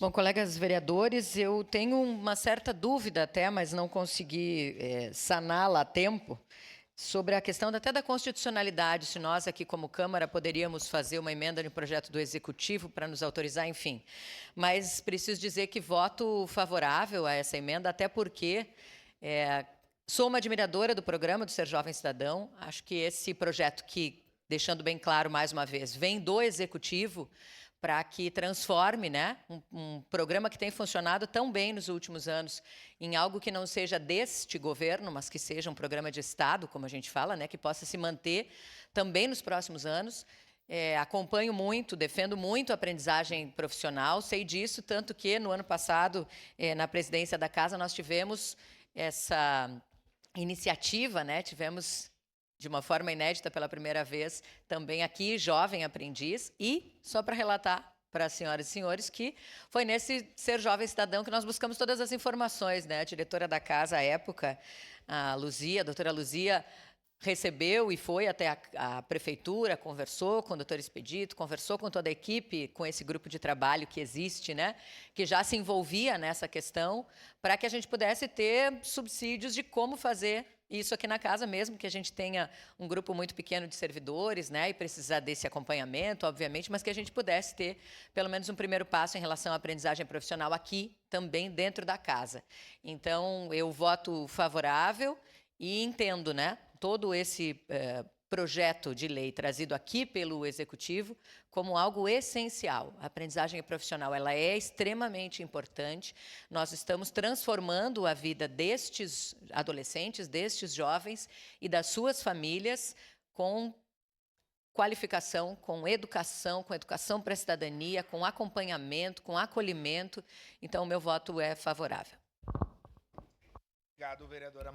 Bom, colegas vereadores, eu tenho uma certa dúvida até, mas não consegui saná-la a tempo, sobre a questão até da constitucionalidade, se nós aqui como Câmara poderíamos fazer uma emenda no projeto do Executivo para nos autorizar, enfim. Mas preciso dizer que voto favorável a essa emenda, até porque sou uma admiradora do programa do Ser Jovem Cidadão. Acho que esse projeto que, deixando bem claro mais uma vez, vem do Executivo, para que transforme, né, um programa que tem funcionado tão bem nos últimos anos em algo que não seja deste governo, mas que seja um programa de Estado, como a gente fala, né, que possa se manter também nos próximos anos. Acompanho muito, defendo muito a aprendizagem profissional, sei disso, tanto que no ano passado, na presidência da Casa, nós tivemos essa iniciativa, né, tivemos de uma forma inédita pela primeira vez, também aqui, Jovem Aprendiz, e só para relatar para as senhoras e senhores que foi nesse Ser Jovem Cidadão que nós buscamos todas as informações, né? A diretora da casa, à época, a Luzia, a doutora Luzia, recebeu e foi até a prefeitura, conversou com o doutor Expedito, conversou com toda a equipe, com esse grupo de trabalho que existe, né, que já se envolvia nessa questão, para que a gente pudesse ter subsídios de como fazer isso aqui na casa, mesmo que a gente tenha um grupo muito pequeno de servidores, né, e precisar desse acompanhamento, obviamente, mas que a gente pudesse ter pelo menos um primeiro passo em relação à aprendizagem profissional aqui, também dentro da casa. Então, eu voto favorável e entendo, né, todo esse projeto de lei trazido aqui pelo Executivo como algo essencial. A aprendizagem profissional ela é extremamente importante. Nós estamos transformando a vida destes adolescentes, destes jovens e das suas famílias com qualificação, com educação para a cidadania, com acompanhamento, com acolhimento. Então, o meu voto é favorável. Obrigado, vereadora.